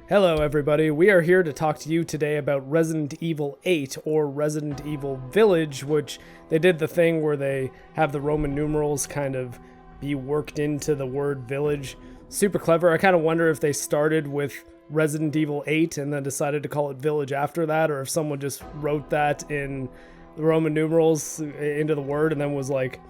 Hello everybody, we are here to talk to you today about Resident Evil 8 or Resident Evil Village, which they did the thing where they have the Roman numerals kind of be worked into the word village. Super clever. I kind of wonder if they started with Resident Evil 8 and then decided to call it Village after that, or if someone just wrote that in the Roman numerals into the word and then was like,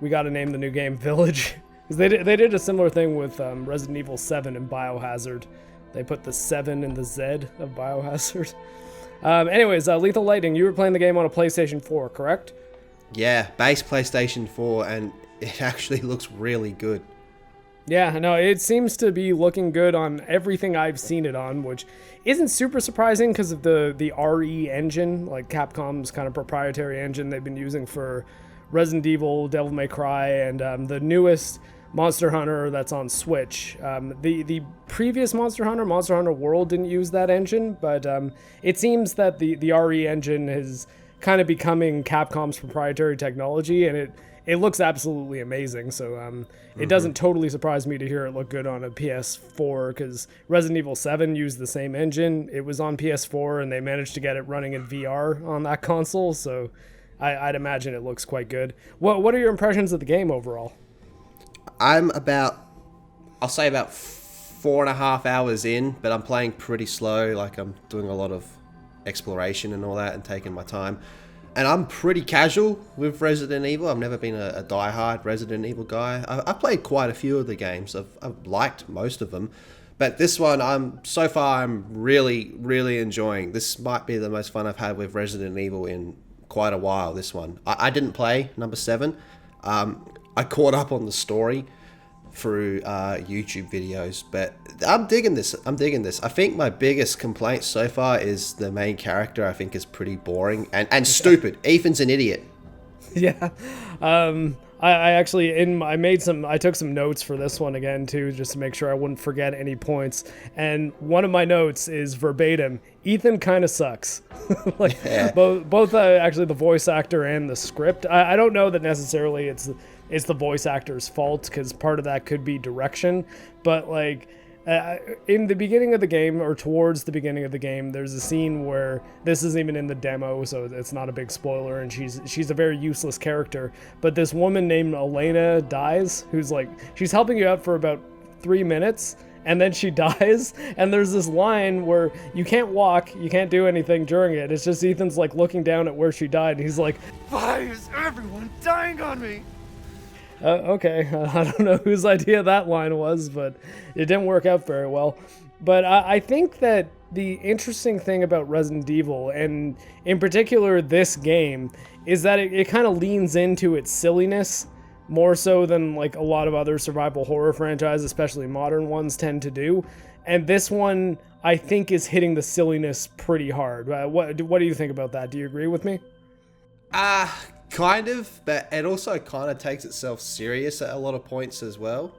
we gotta name the new game Village. Because they did a similar thing with Resident Evil 7 and Biohazard. They put the 7 in the Z of Biohazard. Anyways, Lethal Lighting, you were playing the game on a PlayStation 4, correct? Yeah, base PlayStation 4, and it actually looks really good. Yeah, no, it seems to be looking good on everything I've seen it on, which isn't super surprising because of the RE engine, like Capcom's kind of proprietary engine they've been using for Resident Evil, Devil May Cry, and the newest Monster Hunter that's on Switch. The previous Monster Hunter World, didn't use that engine, but it seems that the RE engine is kind of becoming Capcom's proprietary technology, and it looks absolutely amazing. So it doesn't totally surprise me to hear it look good on a PS4, because Resident Evil 7 used the same engine. It was on PS4, and they managed to get it running in VR on that console, so I'd imagine it looks quite good. What are your impressions of the game overall? I'll say about 4.5 hours in, but I'm playing pretty slow. Like, I'm doing a lot of exploration and all that and taking my time. And I'm pretty casual with Resident Evil. I've never been a die-hard Resident Evil guy. I've played quite a few of the games. I've liked most of them. But this one, I'm really, really enjoying. This might be the most fun I've had with Resident Evil in quite a while, this one. I didn't play number 7. I caught up on the story through YouTube videos, but I'm digging this. I think my biggest complaint so far is the main character. I think is pretty boring and stupid. Ethan's an idiot. Yeah. I took some notes for this one again too, just to make sure I wouldn't forget any points. And one of my notes is verbatim: Ethan kind of sucks. Both actually the voice actor and the script. I don't know that necessarily it's the voice actor's fault, because part of that could be direction, but like in the beginning of the game, or towards the beginning of the game, there's a scene where, this isn't even in the demo, so it's not a big spoiler, and she's a very useless character, but this woman named Elena dies, she's helping you out for about 3 minutes, and then she dies, and there's this line where you can't walk, you can't do anything during it. It's just Ethan's like looking down at where she died, and he's like, "Why is everyone dying on me?" Okay, I don't know whose idea that line was, but it didn't work out very well. But I think that the interesting thing about Resident Evil, and in particular this game, is that it kind of leans into its silliness more so than like a lot of other survival horror franchises, especially modern ones, tend to do. And this one, I think, is hitting the silliness pretty hard. What do you think about that? Do you agree with me? Kind of, but it also kind of takes itself serious at a lot of points as well.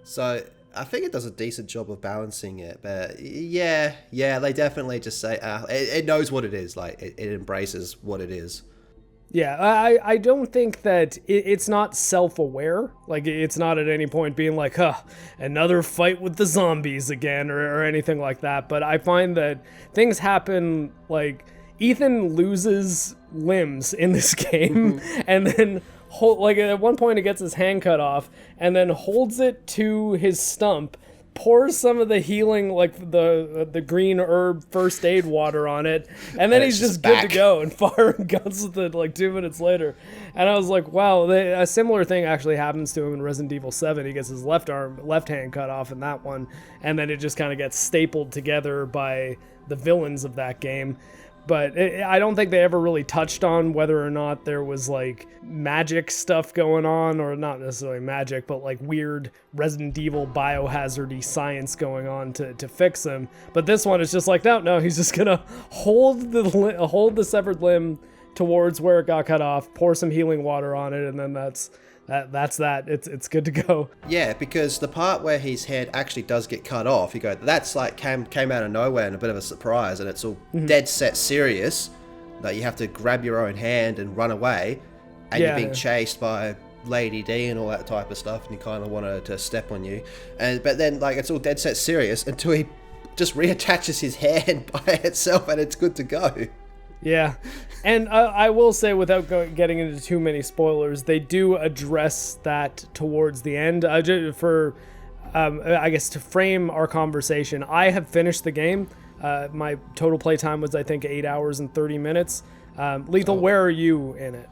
So I think it does a decent job of balancing it. But yeah, they definitely just say it knows what it is. Like it embraces what it is. Yeah, I don't think that it's not self-aware. Like, it's not at any point being like, another fight with the zombies again, or anything like that. But I find that things happen, like, Ethan loses limbs in this game, and then at one point he gets his hand cut off, and then holds it to his stump, pours some of the healing, like the green herb first aid water on it, and then he's just good to go and firing guns with it like 2 minutes later. And I was like, wow, a similar thing actually happens to him in Resident Evil 7. He gets his left hand cut off in that one, and then it just kind of gets stapled together by the villains of that game. But I don't think they ever really touched on whether or not there was like magic stuff going on, or not necessarily magic, but like weird Resident Evil biohazard-y science going on to fix him. But this one is just like, no, he's just gonna hold the severed limb towards where it got cut off, pour some healing water on it, and then that's that. It's good to go. Yeah, because the part where his head actually does get cut off, you go, that's like came out of nowhere and a bit of a surprise, and it's all dead set serious that you have to grab your own hand and run away, and you're being chased by Lady D and all that type of stuff, and you kind of want her to step on you, but then like it's all dead set serious until he just reattaches his hand by itself, and it's good to go. Yeah, and I will say, without getting into too many spoilers, they do address that towards the end. I guess to frame our conversation, I have finished the game. My total playtime was, I think, 8 hours and 30 minutes. Lethal, where are you in it?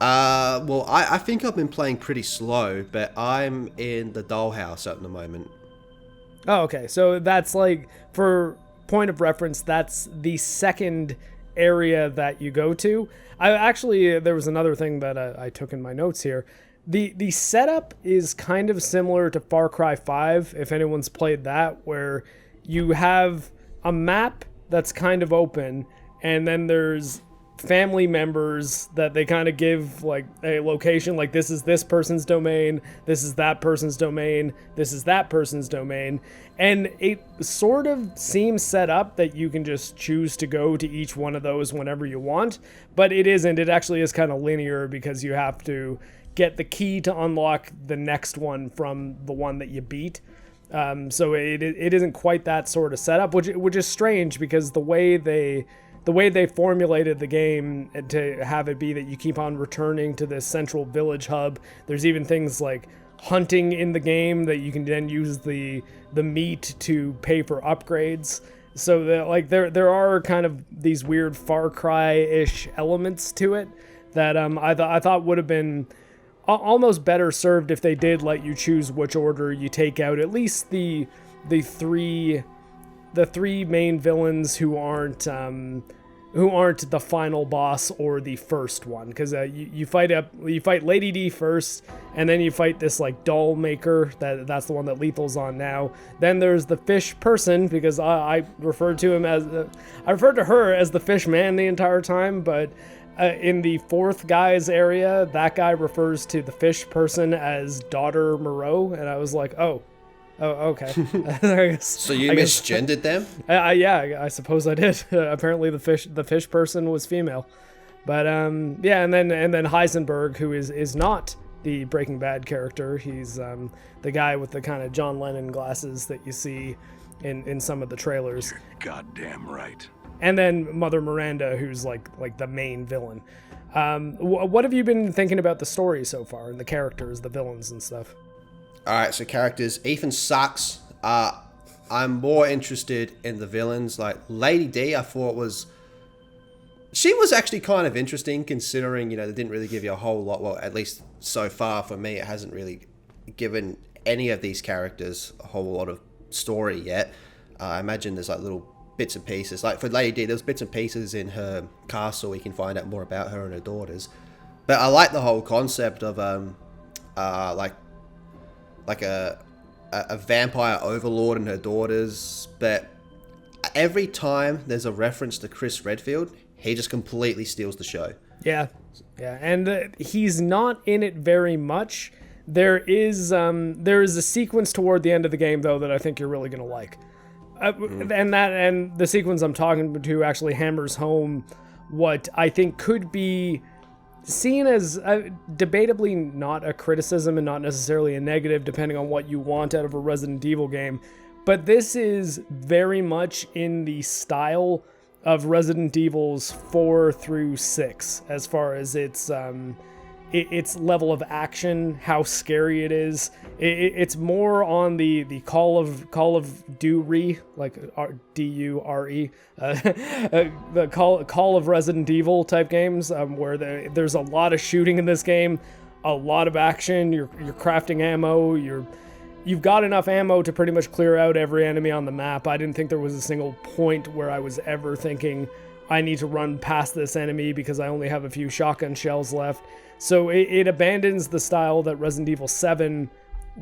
Well, I think I've been playing pretty slow, but I'm in the dollhouse at the moment. Oh, okay. So that's like, for point of reference, that's the second area that you go to. There was another thing that I took in my notes here. The setup is kind of similar to Far Cry 5, if anyone's played that, where you have a map that's kind of open, and then there's family members that they kind of give like a location, like this is this person's domain, this is that person's domain, this is that person's domain, and it sort of seems set up that you can just choose to go to each one of those whenever you want, but it isn't. It actually is kind of linear because you have to get the key to unlock the next one from the one that you beat. So it isn't quite that sort of setup, which is strange because the way they formulated the game to have it be that you keep on returning to this central village hub. There's even things like hunting in the game that you can then use the meat to pay for upgrades. So there are kind of these weird Far Cry-ish elements to it that I thought would have been almost better served if they did let you choose which order you take out at least the three main villains who aren't the final boss or the first one, because you fight Lady D first, and then you fight this like doll maker that's the one that Lethal's on now. Then there's the fish person, because I referred to her as the fish man the entire time, but in the fourth guy's area, that guy refers to the fish person as Daughter Moreau, and I was like, oh, okay. So you misgendered them? Yeah, I suppose I did. Apparently, the fish person was female, but yeah, and then Heisenberg, who is not the Breaking Bad character. He's the guy with the kind of John Lennon glasses that you see in some of the trailers. You're goddamn right. And then Mother Miranda, who's like the main villain. What have you been thinking about the story so far, and the characters, the villains and stuff? Alright, so characters. Ethan sucks. I'm more interested in the villains. Like Lady D, I thought she was actually kind of interesting, considering, they didn't really give you a whole lot. Well, at least so far for me, it hasn't really given any of these characters a whole lot of story yet. I imagine there's like little bits and pieces. Like for Lady D, there's bits and pieces in her castle. We can find out more about her and her daughters. But I like the whole concept of like a vampire overlord and her daughters. But every time there's a reference to Chris Redfield, he just completely steals the show. Yeah, and he's not in it very much. There is a sequence toward the end of the game though that I think you're really gonna like. And the sequence I'm talking to actually hammers home what I think could be seen as debatably not a criticism and not necessarily a negative, depending on what you want out of a Resident Evil game. But this is very much in the style of Resident Evil's 4 through 6, as far as its level of action, how scary it is. It's more on the Call of Duty, like Dure, the Call of Resident Evil type games, where there's a lot of shooting in this game, a lot of action. You're crafting ammo. You've got enough ammo to pretty much clear out every enemy on the map. I didn't think there was a single point where I was ever thinking I need to run past this enemy because I only have a few shotgun shells left. So it abandons the style that Resident Evil 7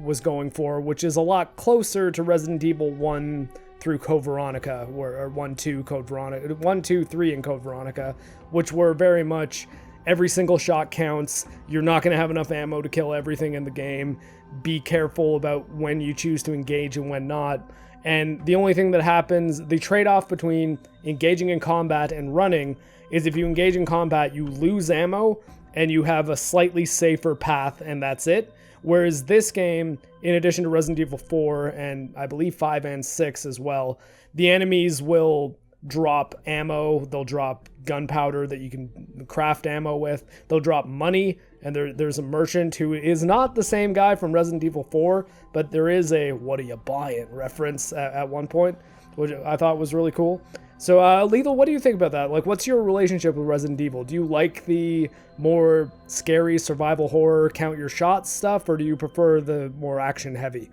was going for, which is a lot closer to Resident Evil 1 through Code Veronica, or 1, 2, Code Veronica, 1, 2, 3 and Code Veronica, which were very much every single shot counts. You're not going to have enough ammo to kill everything in the game. Be careful about when you choose to engage and when not. And the only thing that happens, the trade-off between engaging in combat and running, is if you engage in combat, you lose ammo, and you have a slightly safer path, and that's it. Whereas this game, in addition to Resident Evil 4 and I believe 5 and 6 as well, the enemies will drop ammo, they'll drop gunpowder that you can craft ammo with, they'll drop money, and there's a merchant who is not the same guy from Resident Evil 4, but there is a "what are you buying" reference at one point, which I thought was really cool. So, Lethal, what do you think about that? Like, what's your relationship with Resident Evil? Do you like the more scary survival horror, count your shots stuff, or do you prefer the more action heavy?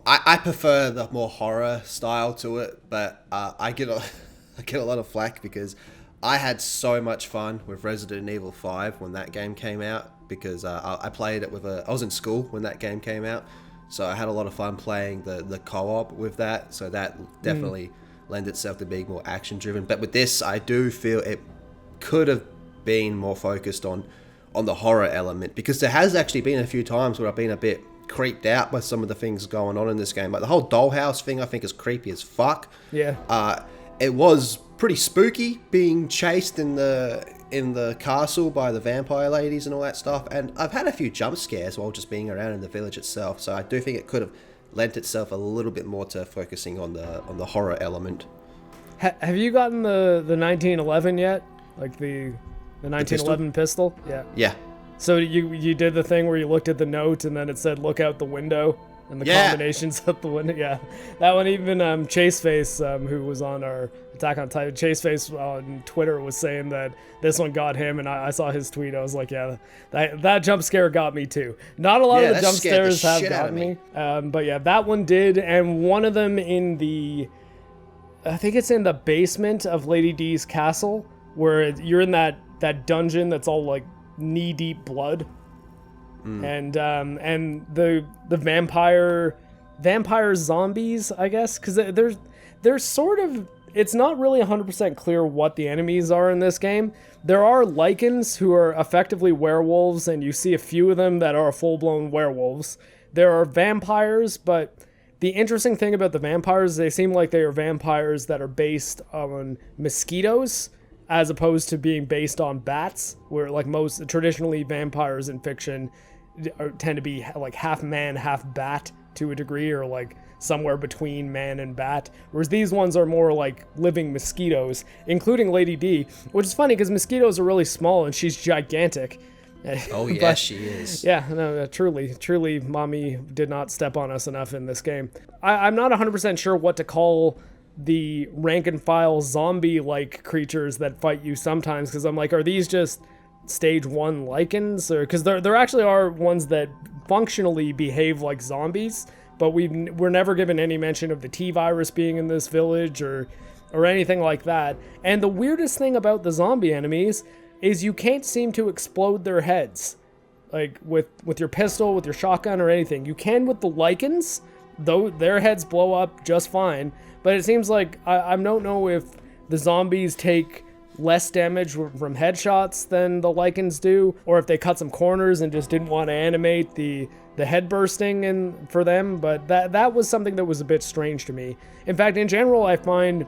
I prefer the more horror style to it, but I get a lot of flack because I had so much fun with Resident Evil 5 when that game came out, because I played it I was in school when that game came out, so I had a lot of fun playing the co-op with that, so that definitely lends itself to being more action driven. But with this, I do feel it could have been more focused on the horror element, because there has actually been a few times where I've been a bit creeped out by some of the things going on in this game. Like the whole dollhouse thing, I think is creepy as fuck. Yeah. It was pretty spooky being chased in the castle by the vampire ladies and all that stuff. And I've had a few jump scares while just being around in the village itself. So I do think it could have lent itself a little bit more to focusing on the horror element. Have you gotten the 1911 yet? Like the 1911 pistol? Yeah. Yeah. So you did the thing where you looked at the note and then it said "look out the window" and the combinations out the window. Yeah, that one. Even Chaseface, who was on our Attack on Titan, Chaseface on Twitter was saying that this one got him, and I saw his tweet. I was like, yeah, that jump scare got me too. Not a lot of the jump scares have gotten me, but yeah, that one did. And one of them I think it's in the basement of Lady D's castle, where you're in that dungeon that's all like knee-deep blood, and the vampire zombies, I guess, because there's sort of, it's not really 100% clear what the enemies are in this game. There are lycans who are effectively werewolves, and you see a few of them that are full-blown werewolves. There are vampires, but the interesting thing about the vampires, they seem like they are vampires that are based on mosquitoes, as opposed to being based on bats, where like most traditionally vampires in fiction tend to be like half man, half bat to a degree, or like somewhere between man and bat. Whereas these ones are more like living mosquitoes, including Lady D, which is funny because mosquitoes are really small and she's gigantic. Oh yeah, she is. Yeah, no, truly, mommy did not step on us enough in this game. I'm not 100% sure what to call the rank and file zombie-like creatures that fight you sometimes, because I'm like, are these just stage 1 lycans? Or because there actually are ones that functionally behave like zombies, but we're never given any mention of the T-virus being in this village or anything like that. And the weirdest thing about the zombie enemies is you can't seem to explode their heads, like with your pistol, with your shotgun, or anything. You can with the lycans, though their heads blow up just fine. But it seems like I don't know if the zombies take less damage from headshots than the lycans do, or if they cut some corners and just didn't want to animate the head bursting in for them. But that was something that was a bit strange to me. In fact, in general, I find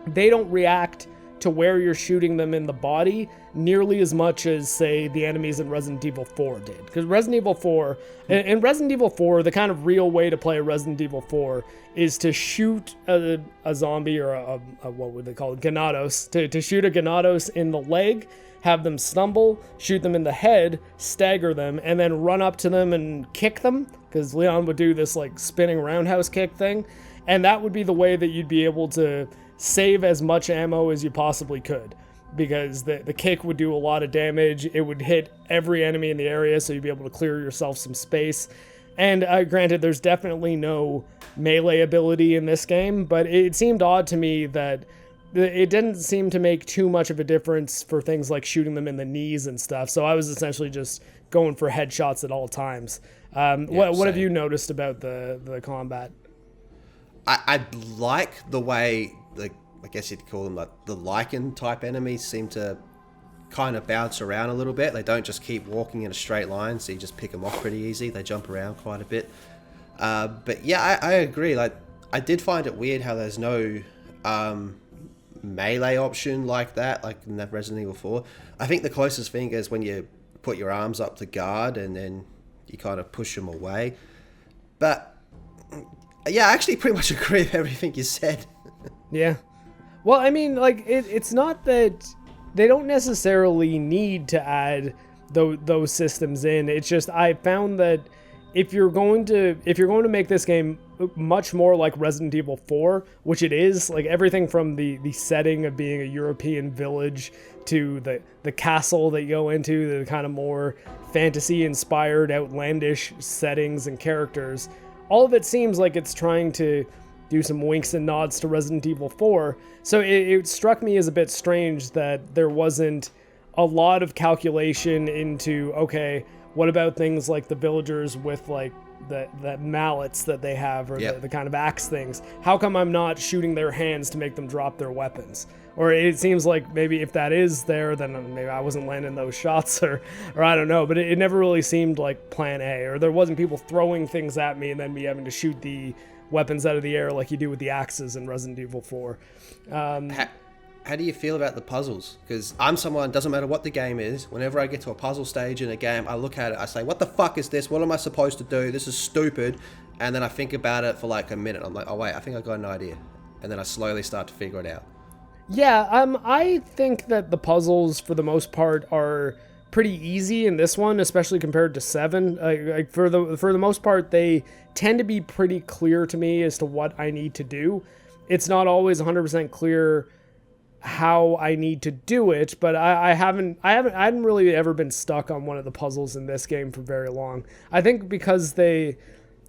they don't react to where you're shooting them in the body nearly as much as, say, the enemies in Resident Evil 4 did. Because Resident Evil 4, in Resident Evil 4, the kind of real way to play Resident Evil 4 is to shoot a zombie, or a what would they call it, Ganados, to shoot a Ganados in the leg, have them stumble, shoot them in the head, stagger them, and then run up to them and kick them, because Leon would do this like spinning roundhouse kick thing, and that would be the way that you'd be able to save as much ammo as you possibly could, because the kick would do a lot of damage. It would hit every enemy in the area, so you'd be able to clear yourself some space. And granted, there's definitely no melee ability in this game, but it seemed odd to me that it didn't seem to make too much of a difference for things like shooting them in the knees and stuff. So I was essentially just going for headshots at all times. What have you noticed about the combat? I like the way, I guess you'd call them like the lichen type enemies seem to kind of bounce around a little bit. They don't just keep walking in a straight line, so you just pick them off pretty easy. They jump around quite a bit. But yeah, I agree. Like, I did find it weird how there's no melee option like that, like in that Resident Evil 4. I think the closest thing is when you put your arms up to guard and then you kind of push them away. But yeah, I actually pretty much agree with everything you said. Yeah. Well, I mean, like, it's not that they don't necessarily need to add those systems in. It's just I found that if you're going to make this game much more like Resident Evil 4, which it is, like everything from the setting of being a European village to the castle that you go into, the kind of more fantasy inspired outlandish settings and characters, all of it seems like it's trying to do some winks and nods to Resident Evil 4. So it struck me as a bit strange that there wasn't a lot of calculation into, okay, what about things like the villagers with like the mallets that they have, or the kind of axe things? How come I'm not shooting their hands to make them drop their weapons? Or it seems like maybe if that is there, then maybe I wasn't landing those shots, or I don't know. But it never really seemed like plan A, or there wasn't people throwing things at me and then me having to shoot the weapons out of the air like you do with the axes in Resident Evil 4. How do you feel about the puzzles? Because I'm someone, doesn't matter what the game is, whenever I get to a puzzle stage in a game, I look at it, I say, what the fuck is this? What am I supposed to do? This is stupid. And then I think about it for like a minute. I'm like, oh wait, I think I got an idea. And then I slowly start to figure it out. Yeah, I think that the puzzles, for the most part, are pretty easy in this one, especially compared to 7. Like for the most part, they tend to be pretty clear to me as to what I need to do. It's not always 100% clear how I need to do it, but I hadn't really ever been stuck on one of the puzzles in this game for very long. I think because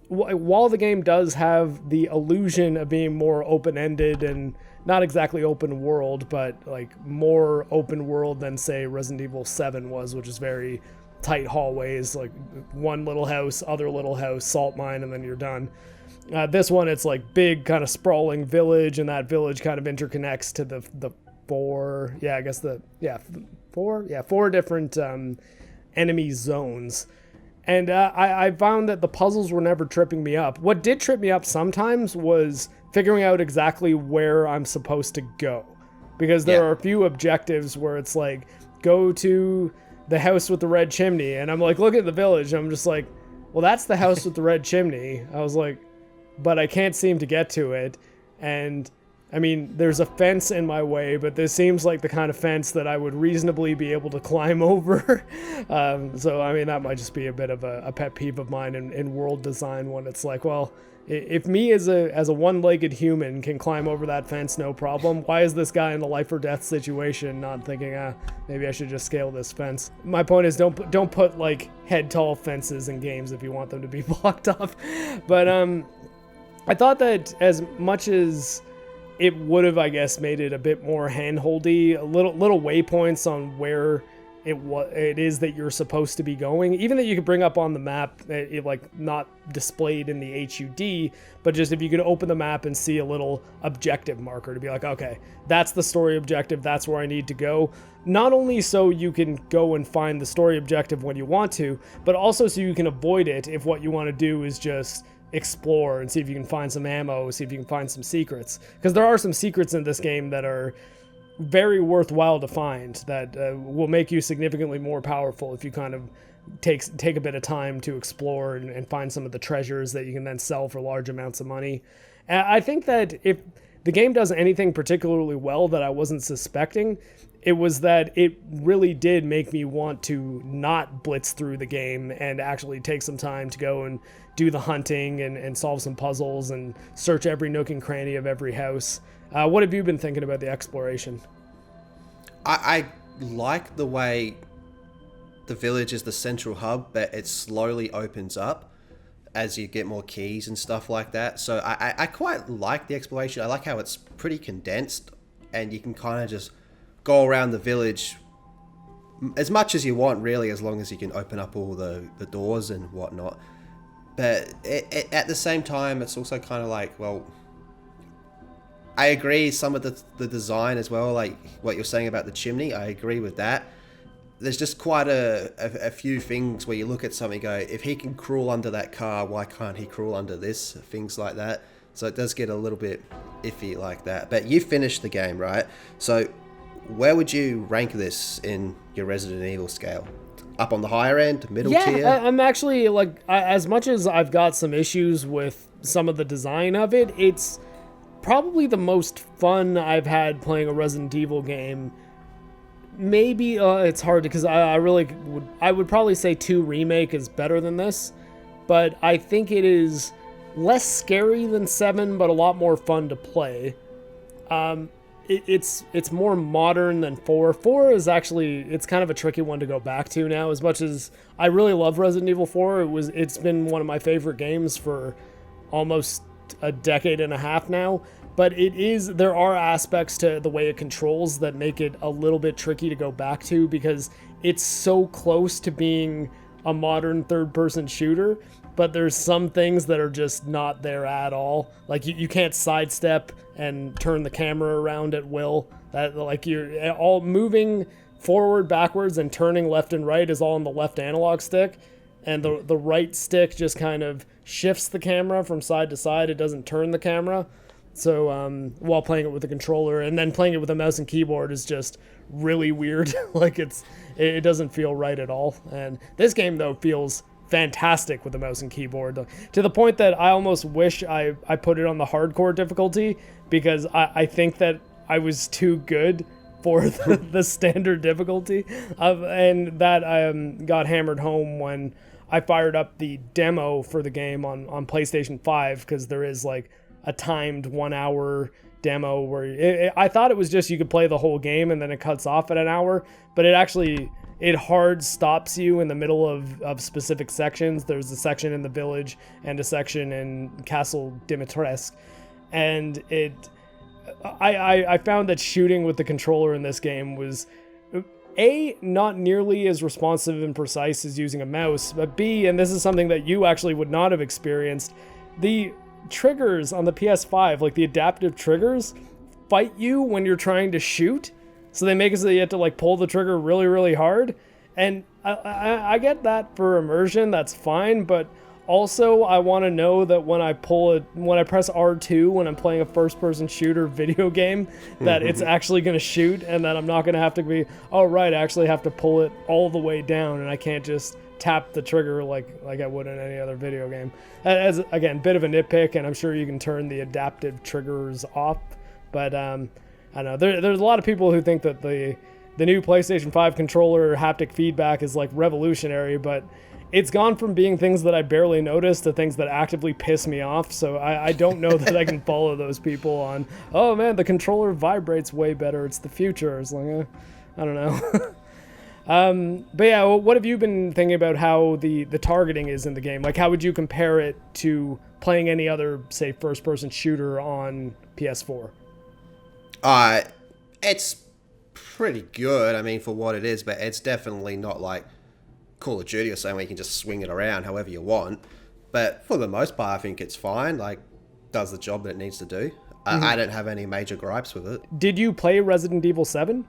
while the game does have the illusion of being more open-ended and not exactly open world, but like more open world than say Resident Evil 7 was, which is very tight hallways, like one little house, other little house, salt mine, and then you're done. This one, it's like big kind of sprawling village, and that village kind of interconnects to the four different enemy zones. And I found that the puzzles were never tripping me up. What did trip me up sometimes was figuring out exactly where I'm supposed to go. Because there are a few objectives where it's like, go to the house with the red chimney. And I'm like, look at the village. And I'm just like, well, that's the house with the red chimney. I was like, but I can't seem to get to it. And I mean, there's a fence in my way, but this seems like the kind of fence that I would reasonably be able to climb over. So, I mean, that might just be a bit of a pet peeve of mine in world design, when it's like, well, if me as a one-legged human can climb over that fence, no problem, why is this guy in a life or death situation not thinking, maybe I should just scale this fence? My point is, don't put like head-tall fences in games if you want them to be blocked off. But I thought that as much as it would have, I guess, made it a bit more hand-holdy, little waypoints on where it is that you're supposed to be going, even that you could bring up on the map, like not displayed in the HUD, but just if you could open the map and see a little objective marker to be like, okay, that's the story objective, that's where I need to go. Not only so you can go and find the story objective when you want to, but also so you can avoid it if what you want to do is just explore and see if you can find some ammo, see if you can find some secrets. Because there are some secrets in this game that are very worthwhile to find, that will make you significantly more powerful if you kind of take a bit of time to explore and find some of the treasures that you can then sell for large amounts of money. And I think that if the game does anything particularly well that I wasn't suspecting, it was that it really did make me want to not blitz through the game and actually take some time to go and do the hunting and solve some puzzles and search every nook and cranny of every house. What have you been thinking about the exploration? I like the way the village is the central hub, but it slowly opens up as you get more keys and stuff like that. So I quite like the exploration. I like how it's pretty condensed and you can kind of just go around the village as much as you want, really, as long as you can open up all the doors and whatnot. But at the same time, it's also kind of like, well, I agree some of the design as well, like what you're saying about the chimney, I agree with that. There's just quite a few things where you look at something and go, if he can crawl under that car, why can't he crawl under this? Things like that. So it does get a little bit iffy like that. But you finished the game, right? So where would you rank this in your Resident Evil scale? up on the higher end, middle Yeah, tier? I'm actually, like, as much as I've got some issues with some of the design of it, it's probably the most fun I've had playing a Resident Evil game. Maybe it's hard because I would probably say 2 Remake is better than this, but I think it is less scary than 7, but a lot more fun to play. It's more modern than 4. 4 is actually, it's kind of a tricky one to go back to now. As much as I really love Resident Evil 4, it's been one of my favorite games for almost a decade and a half now. But there are aspects to the way it controls that make it a little bit tricky to go back to, because it's so close to being a modern third-person shooter, but there's some things that are just not there at all. Like you can't sidestep and turn the camera around at will. That, like, you're all moving forward, backwards, and turning left and right is all on the left analog stick, and the right stick just kind of shifts the camera from side to side. It doesn't turn the camera. So while playing it with the controller, and then playing it with a mouse and keyboard is just really weird. Like it doesn't feel right at all. And this game though feels fantastic with the mouse and keyboard, to the point that I almost wish I put it on the hardcore difficulty, because I think that I was too good for the standard difficulty, and that got hammered home when I fired up the demo for the game on PlayStation 5, because there is like a timed 1 hour demo where I thought it was just you could play the whole game and then it cuts off at an hour, but it hard stops you in the middle of specific sections. There's a section in the village and a section in Castle Dimitrescu, and I found that shooting with the controller in this game was not nearly as responsive and precise as using a mouse, but B, and this is something that you actually would not have experienced, the triggers on the PS5, like the adaptive triggers, fight you when you're trying to shoot. So they make it so that you have to like pull the trigger really, really hard. And I get that for immersion, that's fine, but also I want to know that when I press R2 when I'm playing a first-person shooter video game, that it's actually going to shoot, and that I'm not going to have to be, oh right, I actually have to pull it all the way down, and I can't just tap the trigger like I would in any other video game. As again, bit of a nitpick, and I'm sure you can turn the adaptive triggers off, but I don't know. There's a lot of people who think that the new PlayStation 5 controller haptic feedback is like revolutionary, but it's gone from being things that I barely notice to things that actively piss me off. So I don't know that I can follow those people on, oh man, the controller vibrates way better, it's the future. It's like, I don't know. But yeah, what have you been thinking about how the targeting is in the game? Like, how would you compare it to playing any other, say, first-person shooter on PS4? It's pretty good, I mean, for what it is, but it's definitely not like Call of Duty or something where you can just swing it around however you want. But for the most part, I think it's fine. Like, does the job that it needs to do. I don't have any major gripes with it. Did you play Resident Evil 7?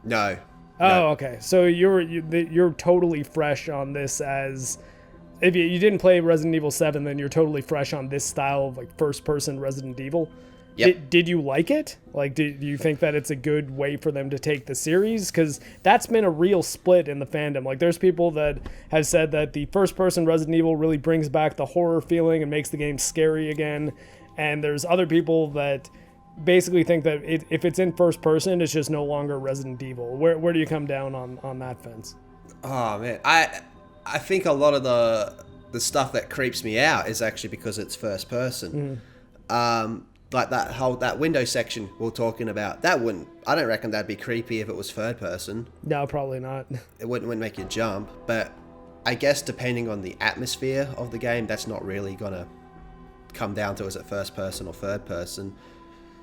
No. Oh, No. okay. So you're totally fresh on this. As if you didn't play Resident Evil 7, then you're totally fresh on this style of like first-person Resident Evil. Yep. Did you like it? Like, do you think that it's a good way for them to take the series? Because that's been a real split in the fandom. Like, there's people that have said that the first-person Resident Evil really brings back the horror feeling and makes the game scary again. And there's other people that basically think that if it's in first person, it's just no longer Resident Evil. Where do you come down on that fence? Oh, man. I think a lot of the stuff that creeps me out is actually because it's first person. Like that window section we're talking about, I don't reckon that'd be creepy if it was third person. No, probably not. It wouldn't make you jump, but I guess depending on the atmosphere of the game, that's not really gonna come down to is it first person or third person.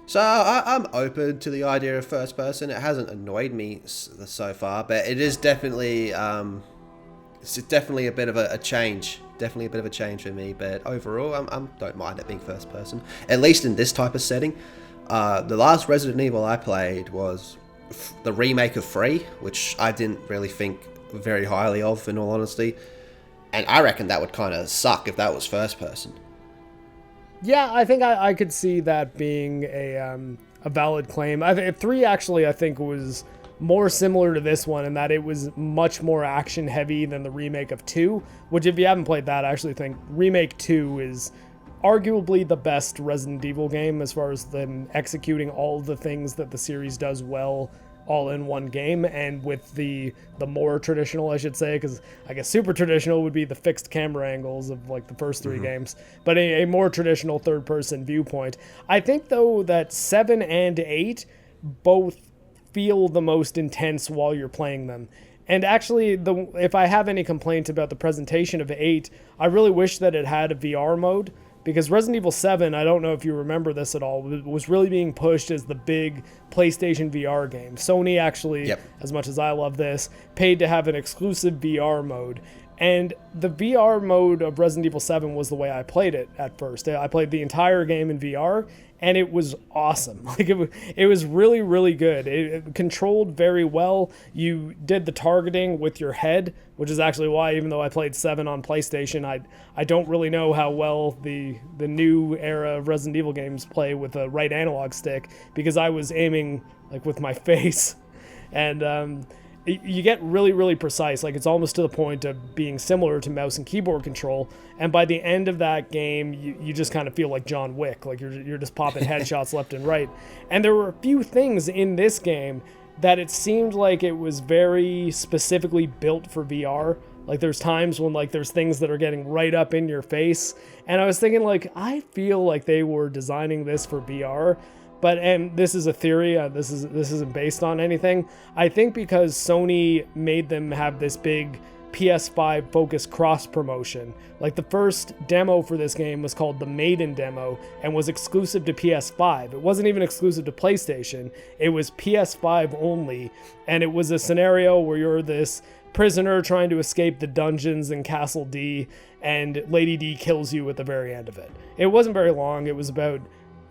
So I'm open to the idea of first person. It hasn't annoyed me so far, but it is definitely it's definitely a bit of a change. Definitely a bit of a change for me, but overall, I don't mind it being first person. At least in this type of setting. The last Resident Evil I played was the remake of 3, which I didn't really think very highly of, in all honesty. And I reckon that would kind of suck if that was first person. Yeah, I think I could see that being a valid claim. 3 actually, I think, was more similar to this one in that it was much more action heavy than the remake of 2, which if you haven't played that, I actually think remake 2 is arguably the best Resident Evil game as far as them executing all the things that the series does well all in one game, and with the more traditional, I should say, because I guess super traditional would be the fixed camera angles of like the first 3 games, but a more traditional third person viewpoint. I think though that 7 and 8 both feel the most intense while you're playing them. And actually, if I have any complaints about the presentation of 8, I really wish that it had a VR mode, because Resident Evil 7, I don't know if you remember this at all, was really being pushed as the big PlayStation VR game. Sony actually, as much as I love this, paid to have an exclusive VR mode. And the VR mode of Resident Evil 7 was the way I played it at first. I played the entire game in VR, and it was awesome. Like it was really, really good. It controlled very well. You did the targeting with your head, which is actually why, even though I played 7 on PlayStation, I don't really know how well the new era of Resident Evil games play with a right analog stick, because I was aiming like with my face. And you get really, really precise. Like, it's almost to the point of being similar to mouse and keyboard control. And by the end of that game, you just kind of feel like John Wick. Like, you're just popping headshots left and right. And there were a few things in this game that it seemed like it was very specifically built for VR. Like, there's times when, like, there's things that are getting right up in your face. And I was thinking, like, I feel like they were designing this for VR. But, and this is a theory, this isn't based on anything. I think because Sony made them have this big PS5 focused cross promotion. Like, the first demo for this game was called the Maiden demo and was exclusive to PS5. It wasn't even exclusive to PlayStation. It was PS5 only. And it was a scenario where you're this prisoner trying to escape the dungeons in Castle D, and Lady D kills you at the very end of it. It wasn't very long. It was about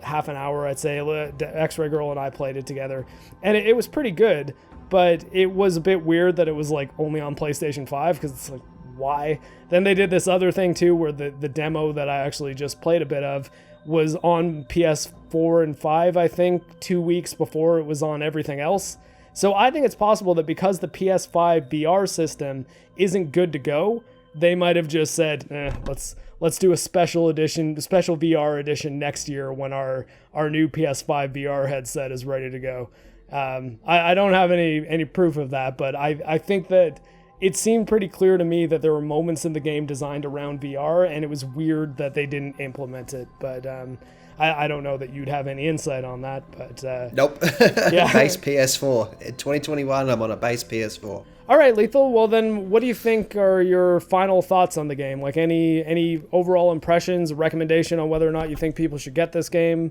half an hour, I'd say. X-Ray Girl and I played it together, and it was pretty good, but it was a bit weird that it was like only on PlayStation 5, because it's like, why? Then they did this other thing too, where the demo that I actually just played a bit of was on PS4 and 5, I think, 2 weeks before it was on everything else. So I think it's possible that because the PS5 VR system isn't good to go, they might have just said, let's do a special VR edition next year when our new PS5 VR headset is ready to go. I don't have any proof of that, but I think that it seemed pretty clear to me that there were moments in the game designed around VR, and it was weird that they didn't implement it. But I don't know that you'd have any insight on that. But nope. Yeah. Base PS4. In 2021, I'm on a base PS4. All right, Lethal. Well, then, what do you think are your final thoughts on the game? Like, any overall impressions, recommendation on whether or not you think people should get this game?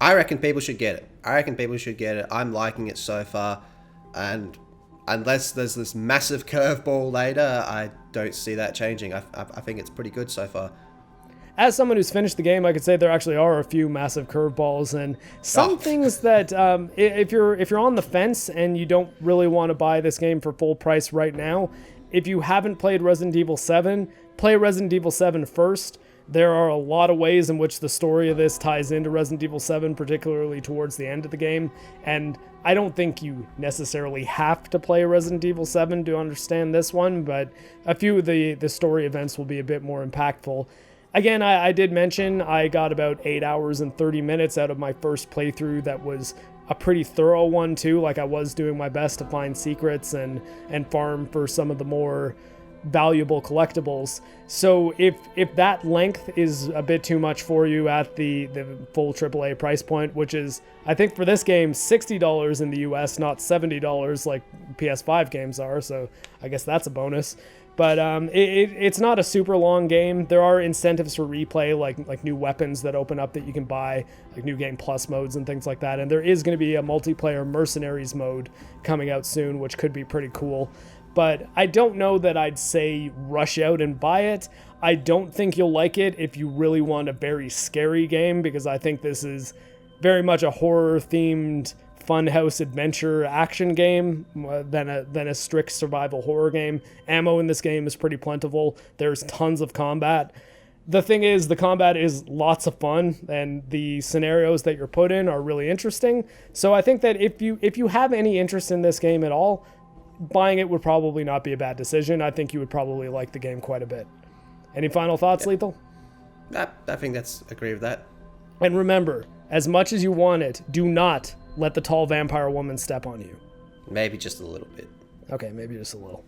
I reckon people should get it. I'm liking it so far, and unless there's this massive curveball later, I don't see that changing. I think it's pretty good so far. As someone who's finished the game, I could say there actually are a few massive curveballs and some things that if you're on the fence and you don't really want to buy this game for full price right now, if you haven't played Resident Evil 7, play Resident Evil 7 first. There are a lot of ways in which the story of this ties into Resident Evil 7, particularly towards the end of the game, and I don't think you necessarily have to play Resident Evil 7 to understand this one, but a few of the story events will be a bit more impactful. Again, I did mention I got about 8 hours and 30 minutes out of my first playthrough. That was a pretty thorough one too. Like, I was doing my best to find secrets and farm for some of the more valuable collectibles. So if that length is a bit too much for you at the full AAA price point, which is, I think for this game, $60 in the US, not $70 like PS5 games are, so I guess that's a bonus. But it's not a super long game. There are incentives for replay, like new weapons that open up that you can buy, like new game plus modes and things like that. And there is going to be a multiplayer mercenaries mode coming out soon, which could be pretty cool. But I don't know that I'd say rush out and buy it. I don't think you'll like it if you really want a very scary game, because I think this is very much a horror-themed funhouse adventure action game than a strict survival horror game. Ammo in this game is pretty plentiful. There's tons of combat. The thing is, the combat is lots of fun, and the scenarios that you're put in are really interesting. So I think that if you have any interest in this game at all, buying it would probably not be a bad decision. I think you would probably like the game quite a bit. Any final thoughts, Lethal? I think that's agree with that. And remember, as much as you want it, do not let the tall vampire woman step on you. Maybe just a little bit. Okay, maybe just a little.